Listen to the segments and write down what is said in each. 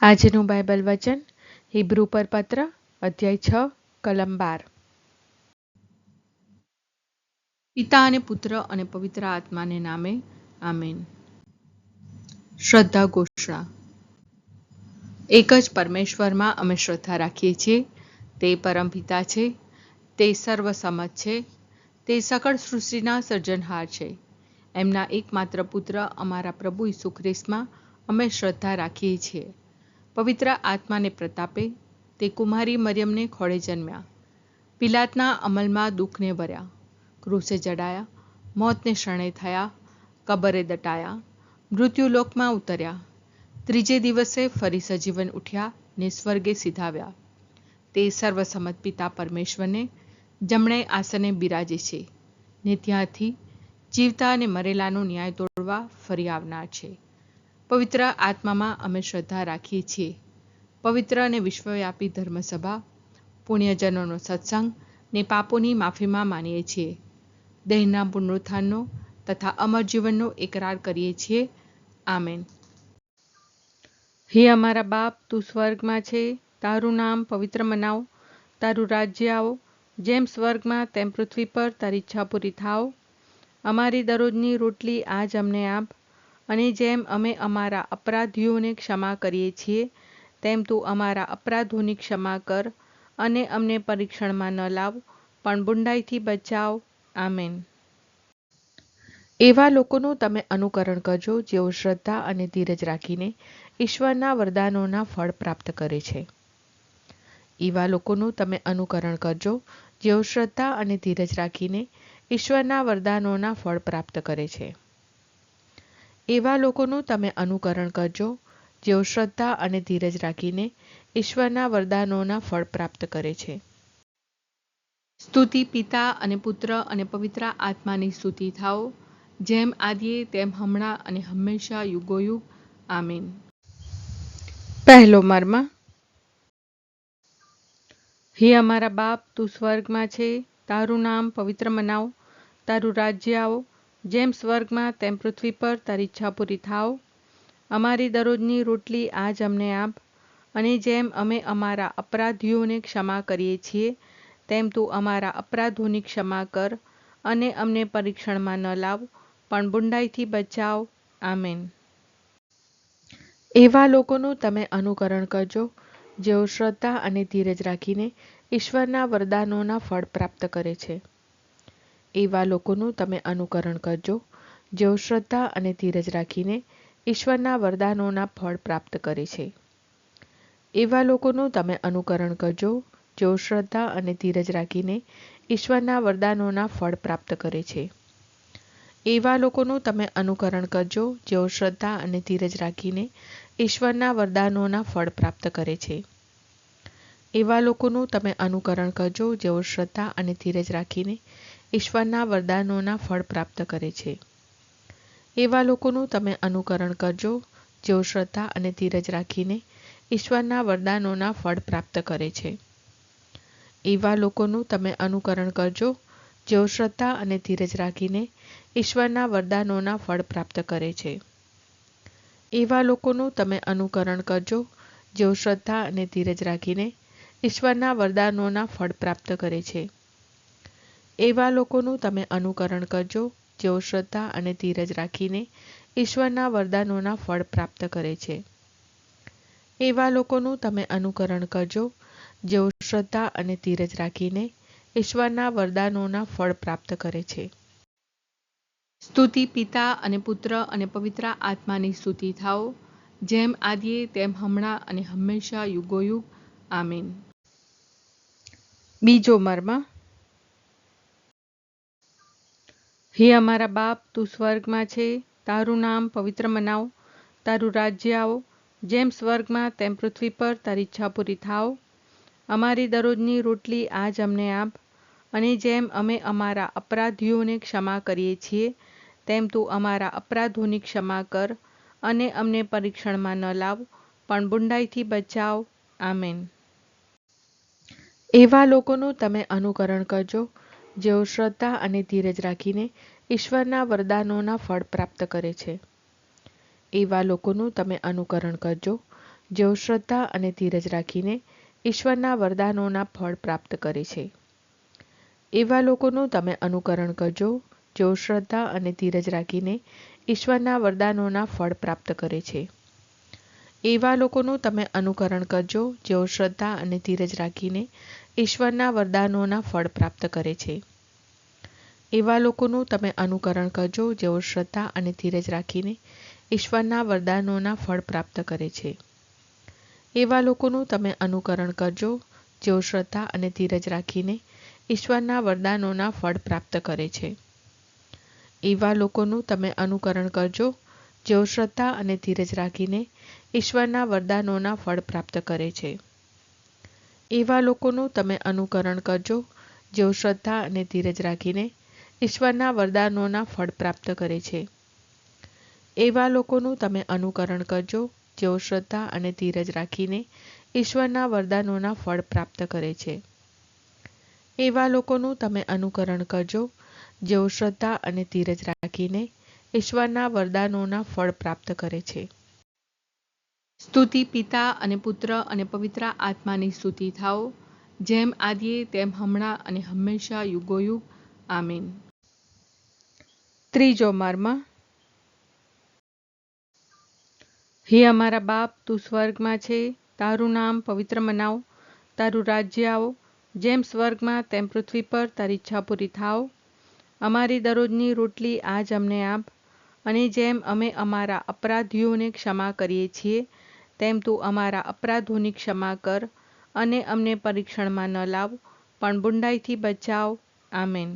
આજનું બાઇબલ વચન હિબ્રુ પર પત્ર અધ્યાય 6 કલમ 12। પિતા અને પુત્ર અને પવિત્ર આત્માને નામે આમેન। શ્રદ્ધા ઘોષણા। એક જ પરમેશ્વરમાં અમે શ્રદ્ધા રાખીએ છીએ। તે પરમપિતા છે, તે સર્વસમત છે, તે સકળ સૃષ્ટિના સર્જનહાર છે। એમના એકમાત્ર પુત્ર અમારા પ્રભુ ઈસુ ખ્રિસ્તમાં અમે શ્રદ્ધા રાખીએ છીએ। પવિત્ર આત્માને પ્રતાપે તે કુમારી મરિયમને ખોળે જન્મ્યા, પિલાતના અમલમાં દુઃખને ભર્યા, ક્રૂસે જડાયા, મોતને શરણે થયા, કબરે દટાયા, મૃત્યુલોકમાં ઉતર્યા, ત્રીજે દિવસે ફરી સજીવન ઉઠ્યા ને સ્વર્ગે સિધાવ્યા। તે સર્વસમત પિતા પરમેશ્વરને જમણે આસને બિરાજે છે ને ત્યાંથી જીવતા અને મરેલાનો ન્યાય તોડવા ફરી આવનાર છે। પવિત્ર આત્મામાં અમે શ્રદ્ધા રાખીએ છીએ। પવિત્ર અને વિશ્વવ્યાપી ધર્મસભા, પુણ્યજનોનો સત્સંગ ને પાપોની માફીમાં માનીએ છીએ। દેહના પુનરુત્થાનનો તથા અમર જીવનનો એકરાર કરીએ છીએ। આમેન। હે અમારા બાપ, તું સ્વર્ગમાં છે, તારું નામ પવિત્ર મનાવ, તારું રાજ્ય આવો, જેમ સ્વર્ગમાં તેમ પૃથ્વી પર તારી ઈચ્છા પૂરી થાવ। અમારી દરરોજની રોટલી આજ અમને આપ, અને જેમ અમે અમારા અપરાધીઓને ક્ષમા કરીએ છીએ તેમ તું અમારા અપરાધોની ક્ષમા કર, અને અમને પરીક્ષણમાં ન લાવ પણ બુંડાઈથી બચાવ। આમેન। એવા લોકોનું તમે અનુકરણ કરજો જેઓ શ્રદ્ધા અને ધીરજ રાખીને ઈશ્વરના વરદાનોના ફળ પ્રાપ્ત કરે છે। એવા લોકોનું તમે અનુકરણ કરજો જેઓ શ્રદ્ધા અને ધીરજ રાખીને ઈશ્વરના વરદાનોના ફળ પ્રાપ્ત કરે છે। એવા લોકોનું તમે અનુકરણ કરજો જેઓ શ્રદ્ધા અને ધીરજ રાખીને ઈશ્વરના વરદાનોના ફળ પ્રાપ્ત કરે છે। સ્તુતિ પિતા અને પુત્ર અને પવિત્ર આત્માની સ્તુતિ થાઓ, જેમ આદિએ તેમ હમણાં અને હંમેશા યુગોયુગ। આમીન। પહેલો મર્મ। હે અમારા બાપ, તું સ્વર્ગમાં છે, તારું નામ પવિત્ર મનાવ, તારું રાજ્ય આવો, જેમ સ્વર્ગમાં તેમ પૃથ્વી પર તારી ઈચ્છા પૂરી થાવ। અમારી દરરોજની રોટલી આજ અમને આપ, અને જેમ અમે અમારા અપરાધીઓને ક્ષમા કરીએ છીએ તેમ તું અમારા અપરાધોની ક્ષમા કર, અને અમને પરીક્ષણમાં ન લાવ પણ બુંડાઈથી બચાવ। આમેન। એવા લોકોનું તમે અનુકરણ કરજો જેઓ શ્રદ્ધા અને ધીરજ રાખીને ઈશ્વરના વરદાનોના ફળ પ્રાપ્ત કરે છે। એવા લોકોનું તમે અનુકરણ કરજો જેઓ શ્રદ્ધા અને ધીરજ રાખીને ઈશ્વરના વરદાનોના ફળ પ્રાપ્ત કરે છે। એવા લોકોનું તમે અનુકરણ કરજો જેઓ શ્રદ્ધા અને ધીરજ રાખીને ઈશ્વરના વરદાનોના ફળ પ્રાપ્ત કરે છે। એવા લોકોનું તમે અનુકરણ કરજો જેઓ શ્રદ્ધા અને ધીરજ રાખીને ઈશ્વરના વરદાનોના ફળ પ્રાપ્ત કરે છે। એવા લોકોનું તમે અનુકરણ કરજો જેઓ શ્રદ્ધા અને ધીરજ રાખીને ઈશ્વરના વરદાનોના ફળ પ્રાપ્ત કરે છે। એવા લોકોનું તમે અનુકરણ કરજો જેઓ શ્રદ્ધા અને ધીરજ રાખીને ઈશ્વરના વરદાનોના ફળ પ્રાપ્ત કરે છે। એવા લોકોનું તમે અનુકરણ કરજો જેઓ શ્રદ્ધા અને ધીરજ રાખીને ઈશ્વરના વરદાનોના ફળ પ્રાપ્ત કરે છે। એવા લોકોનું તમે અનુકરણ કરજો જેઓ શ્રદ્ધા અને ધીરજ રાખીને ઈશ્વરના વરદાનોના ફળ પ્રાપ્ત કરે છે। એવા લોકોનું તમે અનુકરણ કરજો જેઓ શ્રદ્ધા અને ધીરજ રાખીને ઈશ્વરના વરદાનોના ફળ પ્રાપ્ત કરે છે। એવા લોકોનું તમે અનુકરણ કરજો જેઓ શ્રદ્ધા અને ધીરજ રાખીને ઈશ્વરના વરદાનોના ફળ પ્રાપ્ત કરે છે। સ્તુતિ પિતા અને પુત્ર અને પવિત્ર આત્માની સ્તુતિ થાઓ, જેમ આદિએ તેમ હમણાં અને હંમેશા યુગોયુગ। આમીન। બીજો મર્મ। હે અમારા બાપ, તું સ્વર્ગમાં છે, તારું નામ પવિત્ર મનાવ, તારું રાજ્ય આવો, જેમ સ્વર્ગમાં તેમ પૃથ્વી પર તારી ઈચ્છા પૂરી થાવ। અમારી દરરોજની રોટલી આજ અમને આપ, અને જેમ અમે અમારા અપરાધીઓને ક્ષમા કરીએ છીએ તેમ તું અમારા અપરાધોની ક્ષમા કર, અને અમને પરીક્ષણમાં ન લાવ પણ બુંડાઈથી બચાવ। આમેન। એવા લોકોનું તમે અનુકરણ કરજો જેઓ શ્રદ્ધા અને ધીરજ રાખીને ઈશ્વરના વરદાનોના ફળ પ્રાપ્ત કરે છે। એવા લોકોનું તમે અનુકરણ કરજો જેઓ શ્રદ્ધા અને ધીરજ રાખીને ઈશ્વરના વરદાનોના ફળ પ્રાપ્ત કરે છે. એવા લોકોનું તમે અનુકરણ કરજો જેઓ શ્રદ્ધા અને ધીરજ રાખીને ઈશ્વરના વરદાનોના ફળ પ્રાપ્ત કરે છે. એવા લોકોનું તમે અનુકરણ કરજો જેઓ શ્રદ્ધા અને ધીરજ રાખીને ઈશ્વરના વરદાનોના ફળ પ્રાપ્ત કરે છે. એવા લોકોનું તમે અનુકરણ કરજો જેઓ શ્રદ્ધા અને ધીરજ રાખીને ઈશ્વરના વરદાનોના ફળ પ્રાપ્ત કરે છે. એવા લોકોનું તમે અનુકરણ કરજો જેઓ શ્રદ્ધા અને ધીરજ રાખીને ઈશ્વરના વરદાનોના ફળ પ્રાપ્ત કરે છે. એવા લોકોનું તમે અનુકરણ કરજો જેઓ શ્રદ્ધા અને ધીરજ રાખીને ઈશ્વરના વરદાનોના ફળ પ્રાપ્ત કરે છે. એવા લોકોનું તમે અનુકરણ કરજો જેઓ શ્રદ્ધા અને ધીરજ રાખીને ઈશ્વરના વરદાનોના ફળ પ્રાપ્ત કરે છે. એવા લોકોનું તમે અનુકરણ કરજો જેઓ શ્રદ્ધા અને ધીરજ રાખીને ઈશ્વરના વરદાનોના ફળ પ્રાપ્ત કરે છે. એવા લોકોનું તમે અનુકરણ કરજો જેઓ શ્રદ્ધા અને ધીરજ રાખીને ઈશ્વરના વરદાનોના ફળ પ્રાપ્ત કરે છે. સ્તુતિ પિતા અને પુત્ર અને પવિત્ર આત્માની સ્તુતિ થાઓ, જેમ આદિએ તેમ હમણાં અને હંમેશા યુગોયુગ. આમીન. ત્રીજો મર્મ. હે અમારા બાપ, તું સ્વર્ગમાં છે, તારું નામ પવિત્ર મનાવ, તારું રાજ્ય આવો, જેમ સ્વર્ગમાં તેમ પૃથ્વી પર તારી ઈચ્છા પૂરી થાવ. અમારી દરરોજની રોટલી આજ અમને આપ, અને જેમ અમે અમારા અપરાધીઓને ક્ષમા કરીએ છીએ તેમ તું અમારા અપરાધોની ક્ષમા કર, અને અમને પરીક્ષણમાં ન લાવ, પણ બુંડાઈથી બચાવ. આમેન.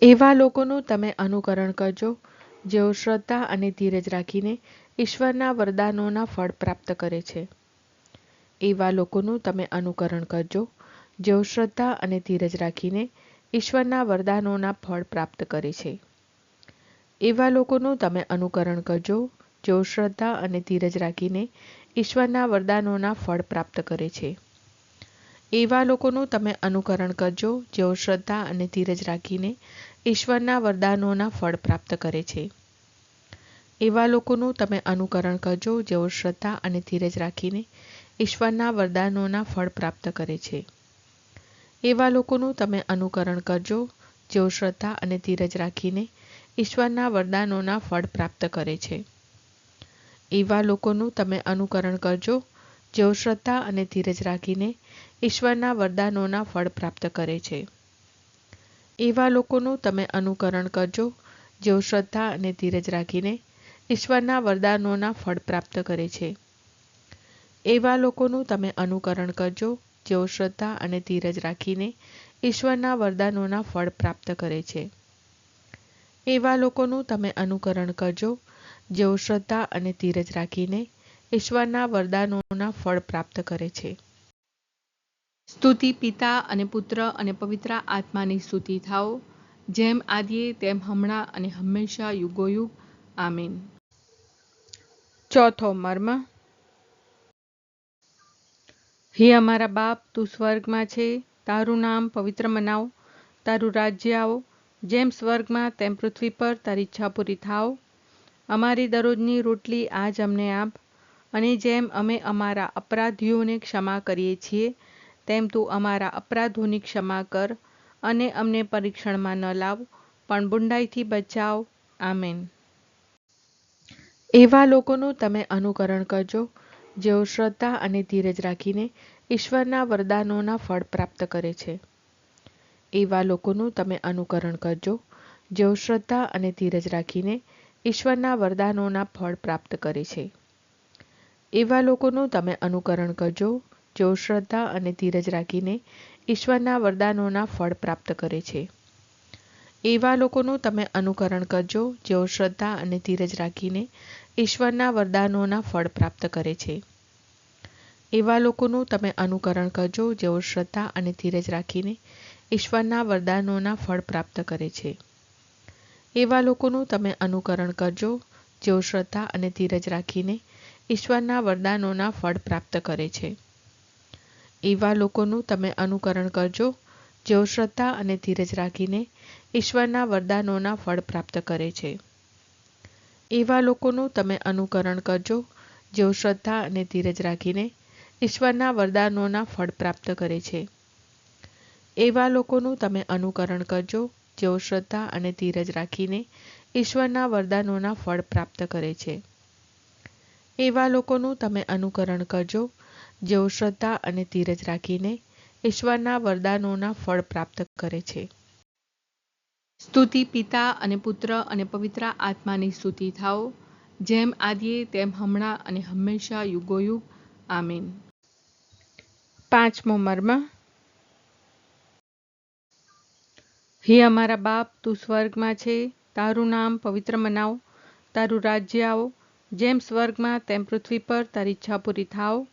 એવા લોકોનું તમે અનુકરણ કરજો જેઓ શ્રદ્ધા અને ધીરજ રાખીને ઈશ્વરના વરદાનોના ફળ પ્રાપ્ત કરે છે. એવા લોકોનું તમે અનુકરણ કરજો જેઓ શ્રદ્ધા અને ધીરજ રાખીને ઈશ્વરના વરદાનોના ફળ પ્રાપ્ત કરે છે. એવા લોકોનું તમે અનુકરણ કરજો જેઓ શ્રદ્ધા અને ધીરજ રાખીને ઈશ્વરના વરદાનોના ફળ પ્રાપ્ત કરે છે. એવા લોકોનું તમે અનુકરણ કરજો જેઓ શ્રદ્ધા અને ધીરજ રાખીને ઈશ્વરના વરદાનોના ફળ પ્રાપ્ત કરે છે. એવા લોકોનું તમે અનુકરણ કરજો જેઓ શ્રદ્ધા અને ધીરજ રાખીને ઈશ્વરના વરદાનોના ફળ પ્રાપ્ત કરે છે. એવા લોકોનું તમે અનુકરણ કરજો જેઓ શ્રદ્ધા અને ધીરજ રાખીને ઈશ્વરના વરદાનોના ફળ પ્રાપ્ત કરે છે. એવા લોકોનું તમે અનુકરણ કરજો જેઓ શ્રદ્ધા અને ધીરજ રાખીને ઈશ્વરના વરદાનોના ફળ પ્રાપ્ત કરે છે. એવા લોકોનું તમે અનુકરણ કરજો જેઓ શ્રદ્ધા અને ધીરજ રાખીને ઈશ્વરના વરદાનોના ફળ પ્રાપ્ત કરે છે. એવા લોકોનું તમે અનુકરણ કરજો જેઓ શ્રદ્ધા અને ધીરજ રાખીને ઈશ્વરના વરદાનોના ફળ પ્રાપ્ત કરે છે. એવા લોકોનું તમે અનુકરણ કરજો જેઓ શ્રદ્ધા અને ધીરજ રાખીને ઈશ્વરના વરદાનોના ફળ પ્રાપ્ત કરે છે. સ્તુતિ પિતા અને પુત્ર અને પવિત્ર આત્માની સ્તુતિ થાઓ, જેમ આદિએ તેમ હમણાં અને હંમેશા યુગોયુગ. આમીન. ચોથો મર્મ. હે અમારા બાપ, તું સ્વર્ગમાં છે, તારું નામ પવિત્ર મનાવ, તારું રાજ્ય આવો, જેમ સ્વર્ગમાં તેમ પૃથ્વી પર તારી ઈચ્છા પૂરી થાવ. અમારી દરરોજની રોટલી આજ અમને આપ, અને જેમ અમે અમારા અપરાધીઓને ક્ષમા કરીએ છીએ તેમ તું અમારા અપરાધોની ક્ષમા કર, અને અમને પરીક્ષણમાં ન લાવ, પણ બુંડાઈથી બચાવ. આમેન. એવા લોકોનું તમે અનુકરણ કરજો જેઓ શ્રદ્ધા અને ધીરજ રાખીને ઈશ્વરના વરદાનોના ફળ પ્રાપ્ત કરે છે. એવા લોકોનું તમે અનુકરણ કરજો જેઓ શ્રદ્ધા અને ધીરજ રાખીને ઈશ્વરના વરદાનોના ફળ પ્રાપ્ત કરે છે. એવા લોકોનું તમે અનુકરણ કરજો જેઓ શ્રદ્ધા અને ધીરજ રાખીને ઈશ્વરના વરદાનોના ફળ પ્રાપ્ત કરે છે. એવા લોકોનું તમે અનુકરણ કરજો જેઓ શ્રદ્ધા અને ધીરજ રાખીને ઈશ્વરના વરદાનોના ફળ પ્રાપ્ત કરે છે. એવા લોકોનું તમે અનુકરણ કરજો જેઓ શ્રદ્ધા અને ધીરજ રાખીને ઈશ્વરના વરદાનોના ફળ પ્રાપ્ત કરે છે. એવા લોકોનું તમે અનુકરણ કરજો જેઓ શ્રદ્ધા અને ધીરજ રાખીને ઈશ્વરના વરદાનોના ફળ પ્રાપ્ત કરે છે. એવા લોકોનું તમે અનુકરણ કરજો જેઓ શ્રદ્ધા અને ધીરજ રાખીને ઈશ્વરના વરદાનોના ફળ પ્રાપ્ત કરે છે. એવા લોકોનું તમે અનુકરણ કરજો જેઓ શ્રદ્ધા અને ધીરજ રાખીને ઈશ્વરના વરદાનોના ફળ પ્રાપ્ત કરે છે. એવા લોકોનું તમે અનુકરણ કરજો જેઓ શ્રદ્ધા અને ધીરજ રાખીને ઈશ્વરના વરદાનોના ફળ પ્રાપ્ત કરે છે. એવા લોકોનું તમે અનુકરણ કરજો જેઓ શ્રદ્ધા અને ધીરજ રાખીને ઈશ્વરના વરદાનોના ફળ પ્રાપ્ત કરે છે. સ્તુતિ પિતા અને પુત્ર અને પવિત્ર આત્માની સ્તુતિ થાઓ, જેમ આદિએ તેમ હમણાં અને હંમેશા યુગોયુગ. આમીન. પાંચમો મર્મ. હે અમારા બાપ, તું સ્વર્ગમાં છે, તારું નામ પવિત્ર મનાવ, તારું રાજ્ય આવો, જેમ સ્વર્ગમાં તેમ પૃથ્વી પર તારી ઈચ્છા પૂરી થાવ.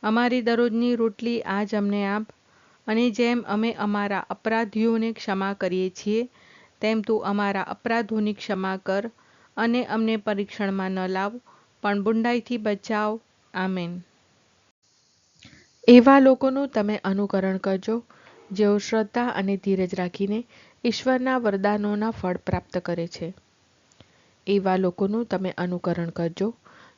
અમારી દરરોજની રોટલી આજ અમને આપ, અને જેમ અમે અમારા અપરાધીઓને ક્ષમા કરીએ છીએ, તેમ તું અમારા અપરાધોની ક્ષમા કર, અને અમને પરીક્ષણમાં ન લાવ, પણ બુંડાઈથી બચાવ. આમેન. એવા લોકોનું તમે અનુકરણ કરજો જેઓ શ્રદ્ધા અને ધીરજ રાખીને ઈશ્વરના વરદાનોના ફળ પ્રાપ્ત કરે છે. એવા લોકોનું તમે અનુકરણ કરજો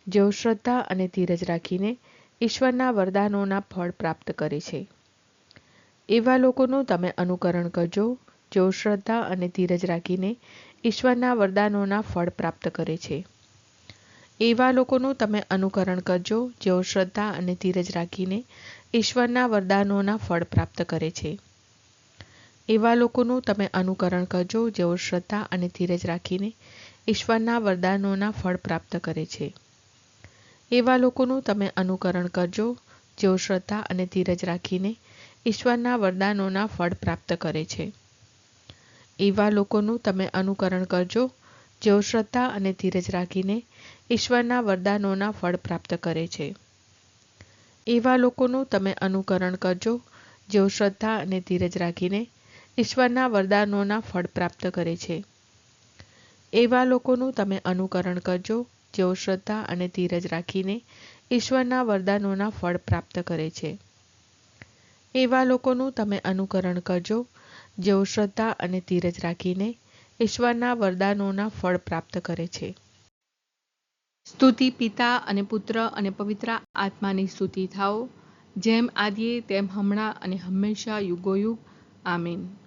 જેઓ શ્રદ્ધા અને ધીરજ રાખીને ઈશ્વરના વરદાનોના ફળ પ્રાપ્ત કરે છે. એવા લોકોનું તમે અનુકરણ કરજો જેઓ શ્રદ્ધા અને ધીરજ રાખીને ઈશ્વરના વરદાનોના ફળ પ્રાપ્ત કરે છે. એવા લોકોનું તમે અનુકરણ કરજો જેઓ શ્રદ્ધા અને ધીરજ રાખીને ઈશ્વરના વરદાનોના ફળ પ્રાપ્ત કરે છે. એવા લોકોનું તમે અનુકરણ કરજો જેઓ શ્રદ્ધા અને ધીરજ રાખીને ઈશ્વરના વરદાનોના ફળ પ્રાપ્ત કરે છે. એવા લોકોનું તમે અનુકરણ કરજો જેઓ શ્રદ્ધા અને ધીરજ રાખીને ઈશ્વરના વરદાનોના ફળ પ્રાપ્ત કરે છે. એવા લોકોનું તમે અનુકરણ કરજો જેઓ શ્રદ્ધા અને ધીરજ રાખીને ઈશ્વરના વરદાનોના ફળ પ્રાપ્ત કરે છે. એવા લોકોનું તમે અનુકરણ કરજો જેઓ શ્રદ્ધા અને ધીરજ રાખીને ઈશ્વરના વરદાનોના ફળ પ્રાપ્ત કરે છે. એવા લોકોનું તમે અનુકરણ કરજો જેઓ શ્રદ્ધા અને ધીરજ રાખીને ઈશ્વરના વરદાનોના ફળ પ્રાપ્ત કરે છે. એવા લોકોનું તમે અનુકરણ કરજો જેઓ શ્રદ્ધા અને ધીરજ રાખીને ઈશ્વરના વરદાનોના ફળ પ્રાપ્ત કરે છે. સ્તુતિ પિતા અને પુત્ર અને પવિત્ર આત્માની સ્તુતિ થાઓ, જેમ આદિએ તેમ હમણાં અને હંમેશા યુગોયુગ. આમીન.